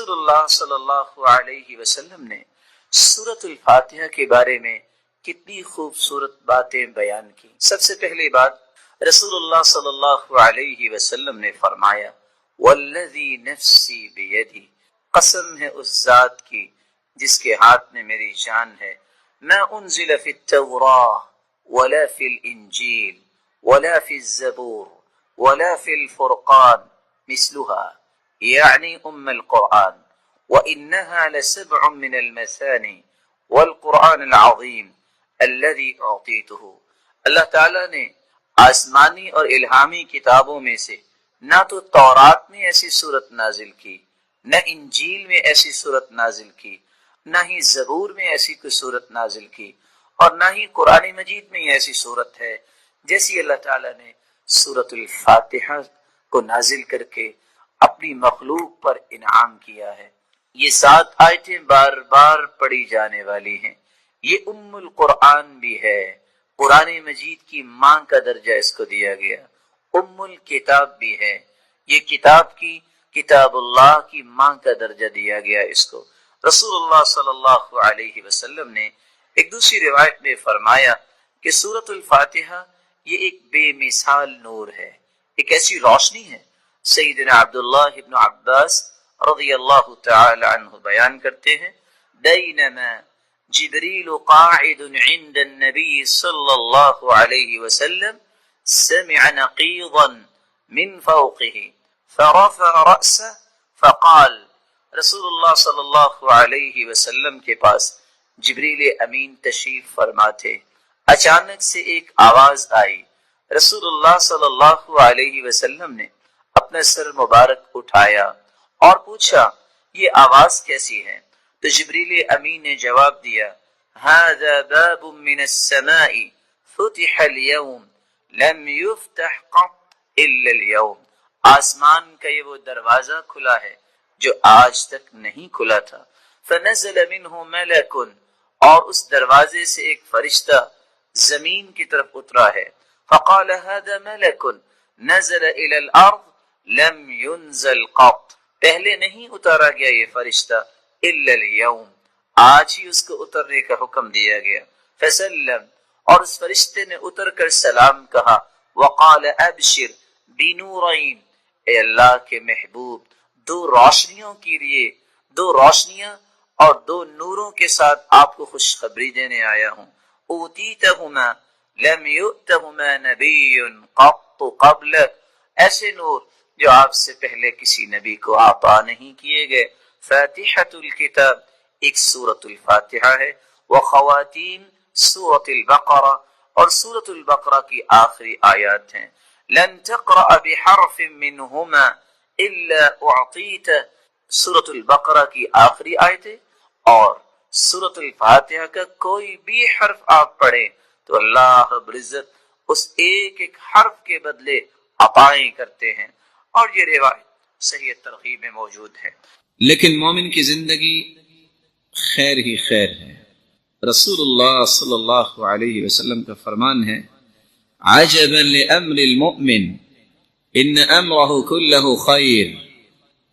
رسول اللہ صلی اللہ علیہ وسلم نے سورۃ الفاتحہ کے بارے میں کتنی خوبصورت باتیں بیان کی۔ سب سے پہلی بات، رسول اللہ صلی اللہ علیہ وسلم نے فرمایا والذی نفسی بیدی، قسم ہے اس ذات کی جس کے ہاتھ میں میری جان ہے، ما انزل فی التوراہ ولا فی الانجیل ولا فی الزبور ولا فی الفرقان مثلها یعنی القرآن، وإنها لسبع من المثانی والقرآن العظیم الذي اعطیته۔ اللہ تعالیٰ نے آسمانی اور الہامی کتابوں میں سے نہ تو تورات میں ایسی صورت نازل کی، نہ انجیل میں ایسی صورت نازل کی، نہ ہی زبور میں ایسی کوئی صورت نازل کی، اور نہ ہی قرآن مجید میں ایسی صورت ہے جیسی اللہ تعالیٰ نے سورۃ الفاتحہ کو نازل کر کے اپنی مخلوق پر انعام کیا ہے۔ یہ 7 آیتیں بار بار پڑھی جانے والی ہیں۔ یہ ام القرآن بھی ہے، قرآن مجید کی ماں کا درجہ اس کو دیا گیا، ام الکتاب بھی ہے، یہ کتاب اللہ کی ماں کا درجہ دیا گیا اس کو۔ رسول اللہ صلی اللہ علیہ وسلم نے ایک دوسری روایت میں فرمایا کہ سورۃ الفاتحہ یہ ایک بے مثال نور ہے، ایک ایسی روشنی ہے۔ سیدنا عبداللہ ابن عباس رضی اللہ تعالی عنہ بیان کرتے ہیں، بینما جبریل قاعد عند النبی صلی اللہ علیہ وسلم سمع نقیضا من فوقه فرفع رأسه فقال، رسول اللہ صلی اللہ علیہ وسلم کے پاس جبریل امین تشریف فرما تھے، اچانک سے ایک آواز آئی، رسول اللہ صلی اللہ علیہ وسلم نے اپنا سر مبارک اٹھایا اور پوچھا یہ آواز کیسی ہے؟ تو جبریل امین نے جواب دیا، هذا باب من السماء فتح اليوم لم يفتح قط الا اليوم، آسمان کا یہ وہ دروازہ کھلا ہے جو آج تک نہیں کھلا تھا۔ فنزل منه ملک، اور اس دروازے سے ایک فرشتہ زمین کی طرف اترا ہے، فقال هذا ملک نزل الى الارض لم ينزل قط، پہلے نہیں اتارا گیا یہ فرشتہ الا اليوم، آج ہی اس کو اترنے کا حکم دیا گیا۔ فسلم، اور اس فرشتے نے اتر کر سلام کہا، وقال ابشر بنورین، اے اللہ کے محبوب 2 روشنیوں کے لیے، 2 روشنیاں اور 2 نوروں کے ساتھ آپ کو خوشخبری دینے آیا ہوں، اوتیتہما لم یؤتہما نبی قط قبلک، ایسے نور جو آپ سے پہلے کسی نبی کو عطا نہیں کیے گئے۔ فاتحۃ الکتاب ایک سورۃ الفاتحہ ہے، وخواتیم سورۃ البقرہ، اور سورۃ البقرہ کی آخری آیات ہیں، لن تقرأ بحرف منہما الا اعطیت، سورۃ البقرہ کی آخری آیتیں اور سورۃ الفاتحہ کا کوئی بھی حرف آپ پڑھیں تو اللہ رب العزت اس ایک ایک حرف کے بدلے عطائیں کرتے ہیں، اور یہ روایت صحیح ترغیب میں موجود ہے۔ لیکن مومن کی زندگی خیر ہی خیر ہے۔ رسول اللہ صلی اللہ علیہ وسلم کا فرمان ہے، عجبا لامر المؤمن ان امره كله خیر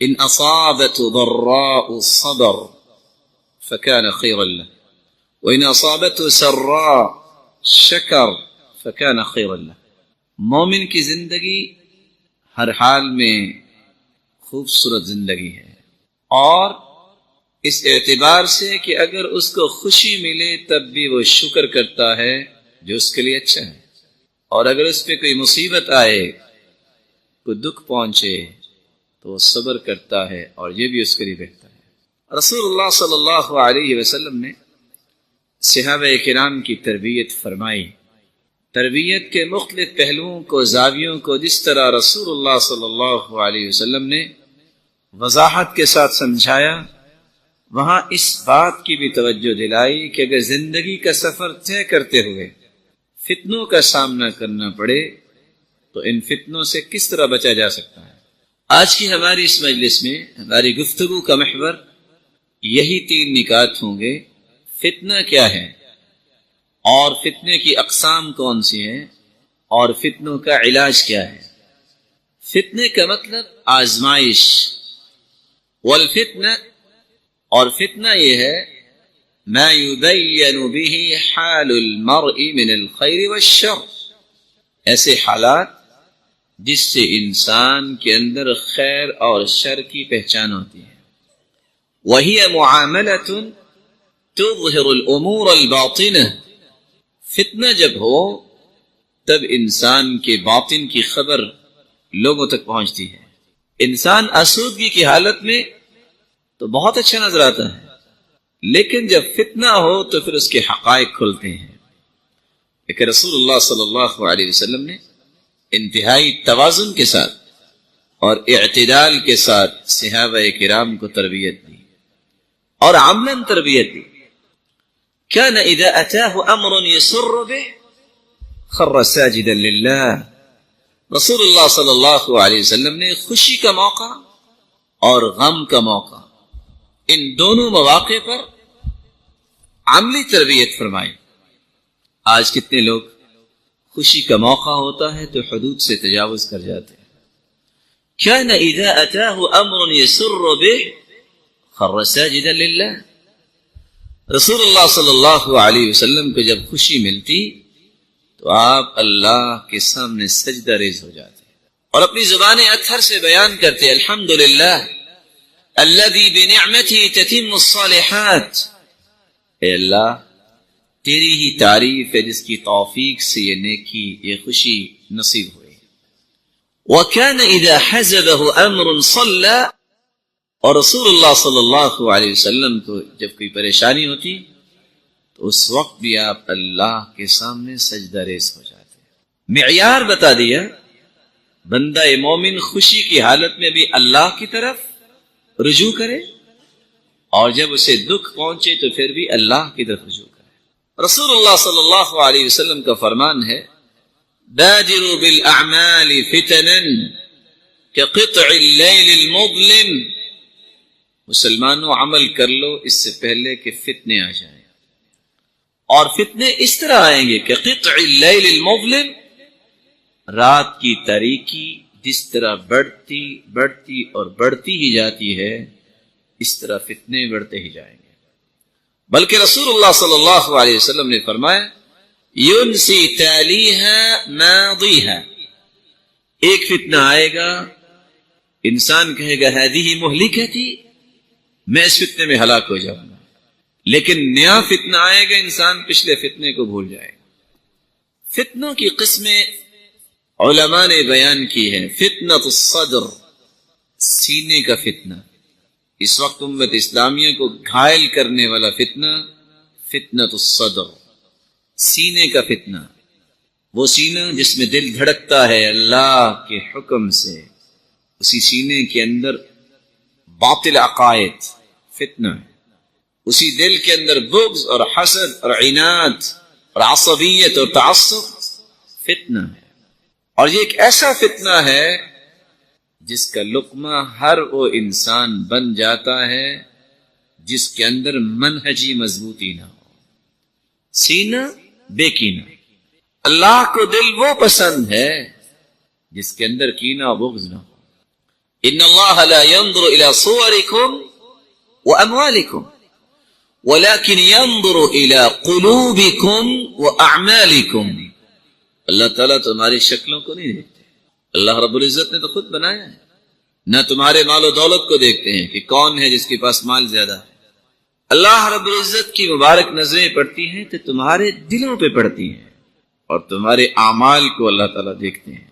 ان اصابته ضراء صبر فكان خيرا له وان اصابته سراء شکر فكان خيرا له۔ مومن کی زندگی ہر حال میں خوبصورت زندگی ہے، اور اس اعتبار سے کہ اگر اس کو خوشی ملے تب بھی وہ شکر کرتا ہے جو اس کے لیے اچھا ہے، اور اگر اس پہ کوئی مصیبت آئے، کوئی دکھ پہنچے تو وہ صبر کرتا ہے، اور یہ بھی اس کے لیے بہتر ہے۔ رسول اللہ صلی اللہ علیہ وسلم نے صحابہ کرام کی تربیت فرمائی، تربیت کے مختلف پہلوؤں کو، زاویوں کو جس طرح رسول اللہ صلی اللہ علیہ وسلم نے وضاحت کے ساتھ سمجھایا، وہاں اس بات کی بھی توجہ دلائی کہ اگر زندگی کا سفر طے کرتے ہوئے فتنوں کا سامنا کرنا پڑے تو ان فتنوں سے کس طرح بچا جا سکتا ہے۔ آج کی ہماری اس مجلس میں ہماری گفتگو کا محور یہی 3 نکات ہوں گے، فتنہ کیا ہے، اور فتنے کی اقسام کون سی ہیں، اور فتنوں کا علاج کیا ہے۔ فتنے کا مطلب آزمائش، والفتنہ، اور فتنہ یہ ہے ما یبین به حال المرء من الخیر والشر، ایسے حالات جس سے انسان کے اندر خیر اور شر کی پہچان ہوتی ہے. وہی معاملۃ تظہر الامور الباطنہ، فتنہ جب ہو تب انسان کے باطن کی خبر لوگوں تک پہنچتی ہے. انسان آسودگی کی حالت میں تو بہت اچھا نظر آتا ہے، لیکن جب فتنہ ہو تو پھر اس کے حقائق کھلتے ہیں. لیکن رسول اللہ صلی اللہ علیہ وسلم نے انتہائی توازن کے ساتھ اور اعتدال کے ساتھ صحابہ کرام کو تربیت دی اور عملاً تربیت دی. كان اذا اتاه امر يسر به خر ساجدا لله، رسول اللہ صلی اللہ علیہ وسلم نے خوشی کا موقع اور غم کا موقع، ان دونوں مواقع پر عملی تربیت فرمائی. آج کتنے لوگ خوشی کا موقع ہوتا ہے تو حدود سے تجاوز کر جاتے ہیں. كان اذا اتاه امر يسر به خر ساجدا لله، رسول اللہ صلی اللہ علیہ وسلم کو جب خوشی ملتی تو آپ اللہ کے سامنے سجدہ ریز ہو جاتے اور اپنی زبان اطہر سے بیان کرتے الحمدللہ الذی بنعمتہ تتم الصالحات، اے اللہ تیری ہی تعریف ہے جس کی توفیق سے یہ نیکی، یہ خوشی نصیب ہوئی. وَكَانَ إِذَا حَزَبَهُ أَمْرٌ صَلَّى، اور رسول اللہ صلی اللہ علیہ وسلم کو جب کوئی پریشانی ہوتی تو اس وقت بھی آپ اللہ کے سامنے سجدہ ریز ہو جاتے. معیار بتا دیا، بندہ مومن خوشی کی حالت میں بھی اللہ کی طرف رجوع کرے اور جب اسے دکھ پہنچے تو پھر بھی اللہ کی طرف رجوع کرے. رسول اللہ صلی اللہ علیہ وسلم کا فرمان ہے بادروا بالاعمال فتنا كقطع الليل المظلم، مسلمانوں عمل کر لو اس سے پہلے کہ فتنے آ جائیں. اور فتنے اس طرح آئیں گے کہ قطع اللیل المظلم، رات کی تاریکی جس طرح بڑھتی اور بڑھتی ہی جاتی ہے اس طرح فتنے بڑھتے ہی جائیں گے. بلکہ رسول اللہ صلی اللہ علیہ وسلم نے فرمایا ينسی تالیہا ماضیہا، ایک فتنہ آئے گا انسان کہے گا هذه مہلکتی، میں اس فتنے میں ہلاک ہو جاؤں گا، لیکن نیا فتنہ آئے گا انسان پچھلے فتنے کو بھول جائے گا. فتنوں کی قسمیں علماء نے بیان کی ہے. فتنۃ الصدر، سینے کا فتنہ، اس وقت امت اسلامیہ کو گھائل کرنے والا فتنہ فتنۃ الصدر، سینے کا فتنہ، وہ سینہ جس میں دل دھڑکتا ہے اللہ کے حکم سے، اسی سینے کے اندر باطل عقائد فتنہ ہے، اسی دل کے اندر بغض اور حسد اور عناد اور عصبیت اور تعصب فتنہ ہے. اور یہ ایک ایسا فتنہ ہے جس کا لقمہ ہر وہ انسان بن جاتا ہے جس کے اندر منہجی مضبوطی نہ ہو، سینہ بے کینہ. اللہ کو دل وہ پسند ہے جس کے اندر کینہ و بغض نہ ہو. ان اللہ لا ينظر الى صوركم واموالكم ولكن ينظر الى قلوبكم واعمالكم، اللہ تعالیٰ تمہاری شکلوں کو نہیں دیکھتے، اللہ رب العزت نے تو خود بنایا ہے. نہ تمہارے مال و دولت کو دیکھتے ہیں کہ کون ہے جس کے پاس مال زیادہ ہے، اللہ رب العزت کی مبارک نظریں پڑتی ہیں تو تمہارے دلوں پہ پڑتی ہیں اور تمہارے اعمال کو اللہ تعالیٰ دیکھتے ہیں.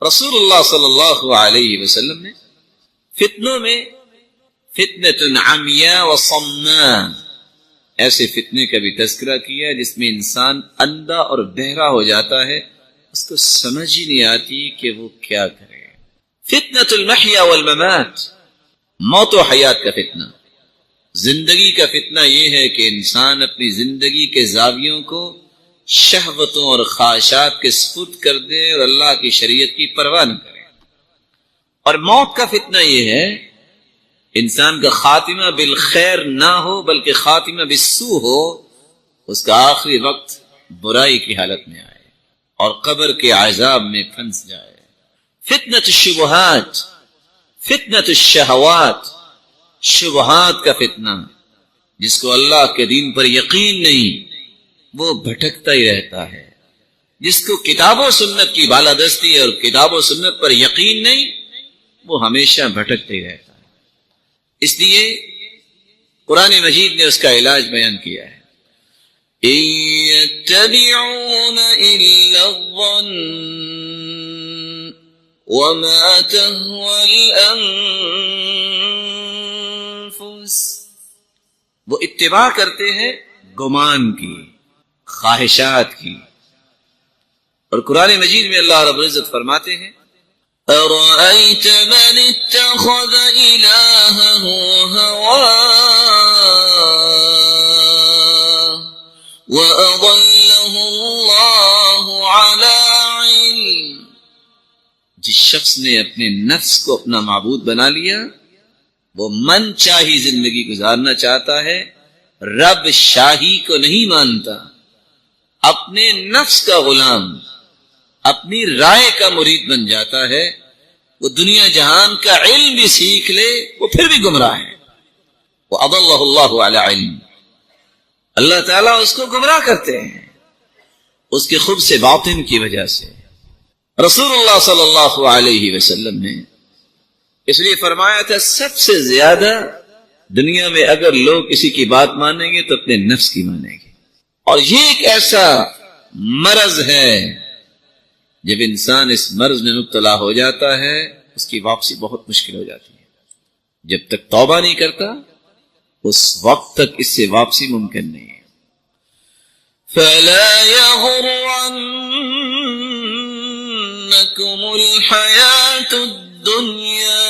رسول اللہ صلی اللہ علیہ وسلم نے فتنوں میں فتنۃ عمیاء و صماء، ایسے فتنے کا بھی تذکرہ کیا جس میں انسان اندھا اور بہرا ہو جاتا ہے، اس کو سمجھ ہی نہیں آتی کہ وہ کیا کرے. فتنۃ المحیا والممات، موت و حیات کا فتنہ، زندگی کا فتنہ یہ ہے کہ انسان اپنی زندگی کے زاویوں کو شہوتوں اور خواہشات کے سپرد کر دے اور اللہ کی شریعت کی پرواہ نہ کرے. اور موت کا فتنہ یہ ہے انسان کا خاتمہ بالخیر نہ ہو بلکہ خاتمہ بالسوء ہو، اس کا آخری وقت برائی کی حالت میں آئے اور قبر کے عذاب میں پھنس جائے. فتنۃ الشبہات، فتنۃ الشہوات، شبہات کا فتنہ، جس کو اللہ کے دین پر یقین نہیں وہ بھٹکتا ہی رہتا ہے، جس کو کتاب و سنت کی بالادستی اور کتاب و سنت پر یقین نہیں وہ ہمیشہ بھٹکتا ہی رہتا ہے۔ اس لیے قرآن مجید نے اس کا علاج بیان کیا ہے، إِن يَتَّبِعُونَ إِلَّا الظَّنَّ وَمَا تَهْوَى الْأَنفُسُ، وہ اتباع کرتے ہیں گمان کی، خواہشات کی۔ اور قرآن مجید میں اللہ رب العزت فرماتے ہیں أَرَأَيْتَ مَنِ اتَّخَذَ إِلَٰهَهُ هَوَاهُ وَأَضَلَّهُ اللَّهُ عَلَىٰ عِلْمٍ، جس شخص نے اپنے نفس کو اپنا معبود بنا لیا، وہ من چاہی زندگی گزارنا چاہتا ہے، رب شاہی کو نہیں مانتا، اپنے نفس کا غلام، اپنی رائے کا مرید بن جاتا ہے، وہ دنیا جہان کا علم بھی سیکھ لے وہ پھر بھی گمراہ ہے۔ وَأَضَلَّهُ اللَّهُ عَلَىٰ عِلْمٍ، اللہ تعالیٰ اس کو گمراہ کرتے ہیں اس کے خبث باطن کی وجہ سے۔ رسول اللہ صلی اللہ علیہ وسلم نے اس لیے فرمایا تھا سب سے زیادہ دنیا میں اگر لوگ کسی کی بات مانیں گے تو اپنے نفس کی مانیں گے، اور یہ ایک ایسا مرض ہے جب انسان اس مرض میں مبتلا ہو جاتا ہے اس کی واپسی بہت مشکل ہو جاتی ہے، جب تک توبہ نہیں کرتا اس وقت تک اس سے واپسی ممکن نہیں ہے۔ فَلَا يَغُرَّنَّكُمُ الْحَيَاةُ الدُّنْيَا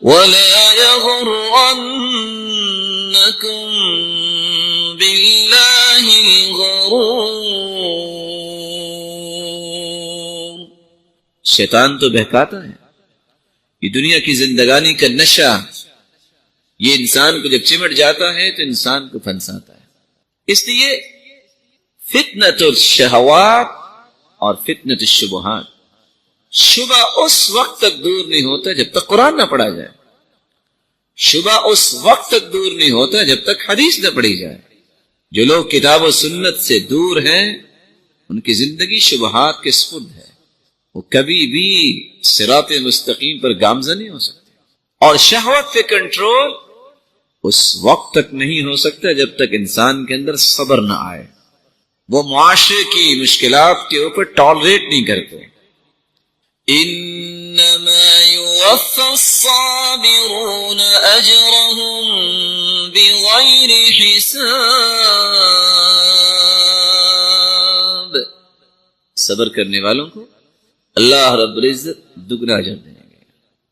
وَلَا يَغُرَّنَّكُمْ بِاللَّهِ الْغَرُورُ، شیطان تو بہکاتا ہے، یہ دنیا کی زندگانی کا نشہ یہ انسان کو جب چمٹ جاتا ہے تو انسان کو پھنساتا ہے۔ اس لیے فتنۃ الشہوات اور فتنۃ الشبہات، شبہ اس وقت تک دور نہیں ہوتا جب تک قرآن نہ پڑھا جائے، شبہ اس وقت تک دور نہیں ہوتا جب تک حدیث نہ پڑھی جائے۔ جو لوگ کتاب و سنت سے دور ہیں ان کی زندگی شبہات کے سپرد ہے، وہ کبھی بھی صراط مستقیم پر گامزن نہیں ہو سکتے، اور شہوت پہ کنٹرول اس وقت تک نہیں ہو سکتا جب تک انسان کے اندر صبر نہ آئے، وہ معاشرے کی مشکلات کے اوپر ٹالریٹ نہیں کرتے۔ انما يوفى الصابرون اجرهم بغیر حساب، صبر کرنے والوں کو اللہ رب العزت دگنا اجر دیں گے۔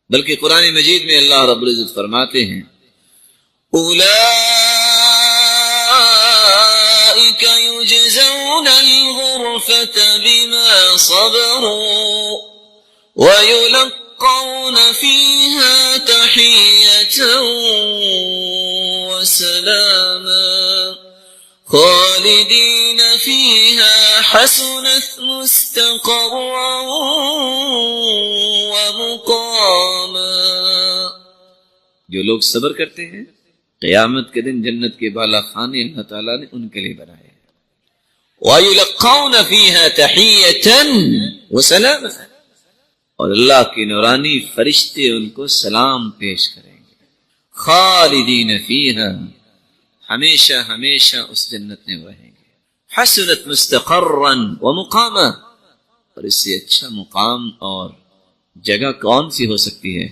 بلکہ قرآن مجید میں اللہ رب العزت فرماتے ہیں اولئک یجزون الغرفة بما صبروا وَيُلَقَّوْنَ فِيهَا تَحِيَّةً وَسَلَامًا خَالِدِينَ فِيهَا حَسُنَتْ مُسْتَقَرًّا وَمُقَامًا، جو لوگ صبر کرتے ہیں قیامت کے دن جنت کے بالا خانے اللہ تعالیٰ نے ان کے لیے بنائے ہیں۔ وَيُلَقَّوْنَ فِيهَا تَحِيَّةً وَسَلَامًا، اور اللہ کی نورانی فرشتے ان کو سلام پیش کریں گے۔ خالدین فیہا، ہمیشہ ہمیشہ اس جنت میں رہیں گے۔ حسنت مستقرا ومقاما، اور اس سے اچھا مقام اور جگہ کون سی ہو سکتی ہے؟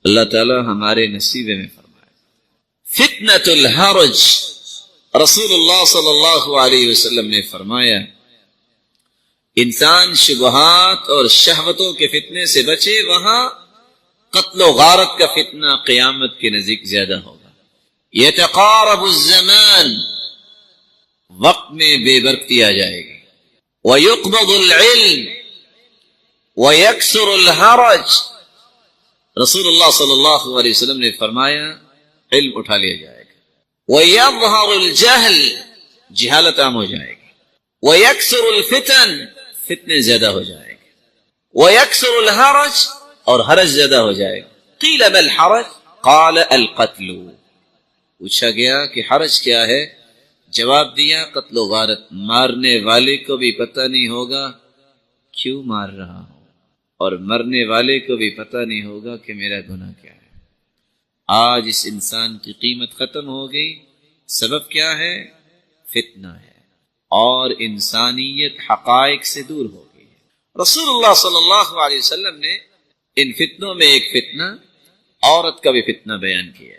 اللہ تعالی ہمارے نصیبے میں فرمائے۔ فتنۃ الحرج، رسول اللہ صلی اللہ علیہ وسلم نے فرمایا انسان شبہات اور شہوتوں کے فتنے سے بچے، وہاں قتل و غارت کا فتنہ قیامت کے نزدیک زیادہ ہوگا۔ یتقارب الزمان، وقت میں بے برکتی آ جائے گی۔ ویقبض العلم ویکثر الحرج، رسول اللہ صلی اللہ علیہ وسلم نے فرمایا علم اٹھا لیا جائے گا۔ ویظہر الجہل، جہالت عام ہو جائے گی۔ ویکثر الفتن، فتنے زیادہ ہو جائے گے۔ وَيَكْسُرُ الْحَرَجِ، اور حرج زیادہ ہو جائے گا۔ قِيلَ مَا الْحَرَجِ، قال القتل، پوچھا گیا کہ حرج کیا ہے؟ جواب دیا قتل و غارت، مارنے والے کو بھی پتہ نہیں ہوگا کیوں مار رہا ہوں، اور مرنے والے کو بھی پتہ نہیں ہوگا کہ میرا گناہ کیا ہے۔ آج اس انسان کی قیمت ختم ہو گئی، سبب کیا ہے؟ فتنہ ہے، اور انسانیت حقائق سے دور ہو گئی ہے۔ رسول اللہ صلی اللہ علیہ وسلم نے ان فتنوں میں ایک فتنہ عورت کا بھی فتنہ بیان کیا۔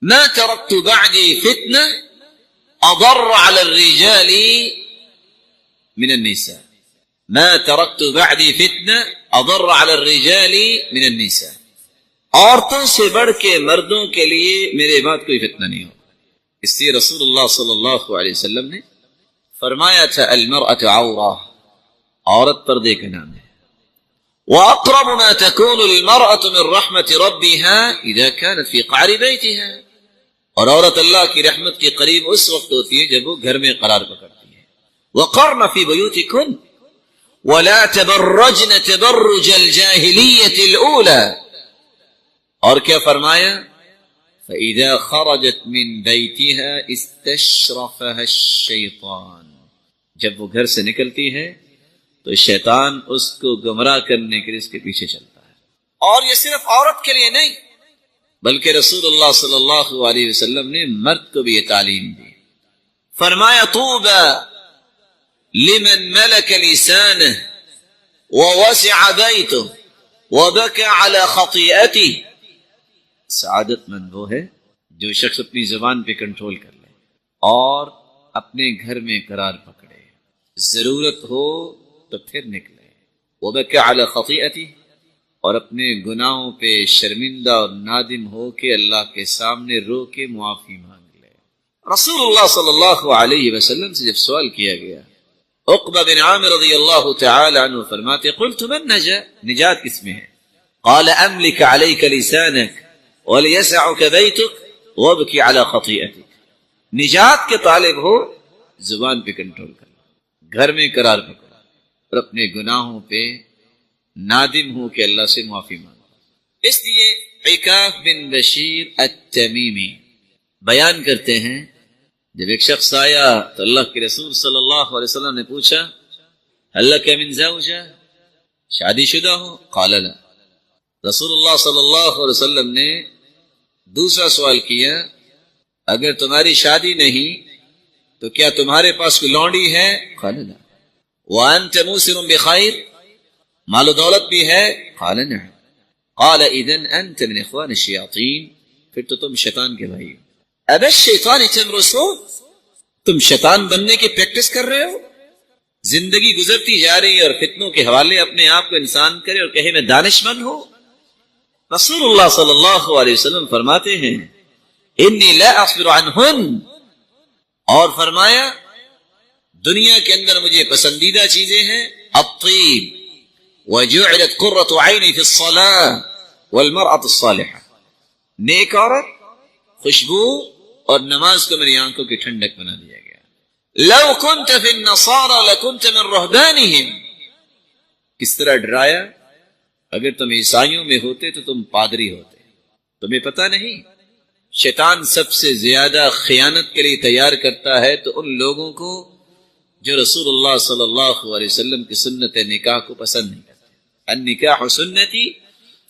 ما ترکت بعدی فتنہ اضر علی الرجال من النساء، ما ترکت بعدی فتنہ اضر علی الرجال من النساء، عورتوں سے بڑھ کے مردوں کے لیے میرے بعد کوئی فتنہ نہیں ہو۔ اس لیے رسول اللہ صلی اللہ علیہ وسلم نے فرمایا تھا المرأة عورہ، عورت پردے کا نام ہے۔ وأقرب ما تكون المرأة من رحمة ربها إذا كانت في قعر بيتها، اور عورت اللہ کی رحمت کے قریب اس وقت ہوتی ہے جب وہ گھر میں قرار پکڑتی ہے۔ وقرن في بيوتكن ولا تبرجن تبرج الجاهلية الأولى، اور کیا فرمایا؟ فإذا خرجت من بيتها استشرفها الشيطان، جب وہ گھر سے نکلتی ہے تو شیطان اس کو گمراہ کرنے کے لیے اس کے پیچھے چلتا ہے۔ اور یہ صرف عورت کے لیے نہیں بلکہ رسول اللہ صلی اللہ علیہ وسلم نے مرد کو بھی یہ تعلیم دی۔ فرمایا طوبى لمن ملك لسانه ووسع بيته وبكى على خطيئته، سعادت مند وہ ہے جو شخص اپنی زبان پہ کنٹرول کر لے اور اپنے گھر میں قرار پکڑے، ضرورت ہو تو پھر نکلے، وبكى على خطيئته، اور اپنے گناہوں پہ شرمندہ اور نادم ہو کے اللہ کے سامنے رو کے معافی مانگ لے۔ رسول اللہ صلی اللہ علیہ وسلم سے جب سوال کیا گیا، عقبہ بن عامر رضی اللہ تعالی عنہ فرماتے قلت من نجا، نجات کس میں ہے؟ قال املك عليك لسانك وليسعك بيتك وابكي على خطيئتك، نجات کے طالب ہو زبان پہ کنٹرول کر لو، گھر میں قرار پکڑو اور اپنے گناہوں پہ نادم ہو کہ اللہ سے معافی مانگو۔ اس لیے عکاف بن بشیر التمیمی بیان کرتے ہیں جب ایک شخص آیا تو اللہ کے رسول صلی اللہ علیہ وسلم نے پوچھا هل لك من زوجہ، شادی شدہ ہو؟ قال لا۔ رسول اللہ صلی اللہ علیہ وسلم نے دوسرا سوال کیا اگر تمہاری شادی نہیں تو کیا تمہارے پاس کوئی لونڈی ہے؟ قال لا۔ وانت موسر بخیر، مال و دولت بھی ہے؟ قال نعم۔ قال اذن انت من اخوان الشیاطین، پھر تو تم شیطان کے بھائی۔ اب الشیطان تمرسون، تم شیطان بننے کی پریکٹس کر رہے ہو؟ زندگی گزرتی جا رہی ہے اور فتنوں کے حوالے اپنے آپ کو انسان کرے اور کہے میں دانش مند ہوں۔ رسول اللہ صلی اللہ علیہ وسلم فرماتے ہیں انی لا اصبر عنہن، اور فرمایا دنیا کے اندر مجھے پسندیدہ چیزیں ہیں الطیب وجعلت قرۃ عینی فی الصلاۃ والمرأة الصالحہ، نیک عورت، خوشبو اور نماز کو میری آنکھوں کی ٹھنڈک بنا دیا گیا۔ لو كنت فی النصارى لكنت من رہبانہم، کس طرح ڈرایا، اگر تم عیسائیوں میں ہوتے تو تم پادری ہوتے۔ تمہیں پتہ نہیں شیطان سب سے زیادہ خیانت کے لیے تیار کرتا ہے تو ان لوگوں کو جو رسول اللہ صلی اللہ علیہ وسلم کی سنت نکاح کو پسند نہیں کرتے۔ النکاح سنتی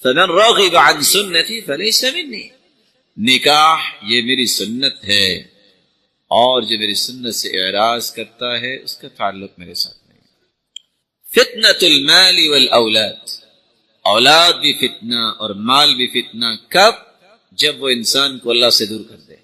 فمن راغب عن سنتی فلیس منی، نکاح یہ میری سنت ہے اور جو میری سنت سے اعراض کرتا ہے اس کا تعلق میرے ساتھ نہیں۔ فتنۃ المال والاولاد، اولاد بھی فتنہ اور مال بھی فتنہ، کب؟ جب وہ انسان کو اللہ سے دور کر دے۔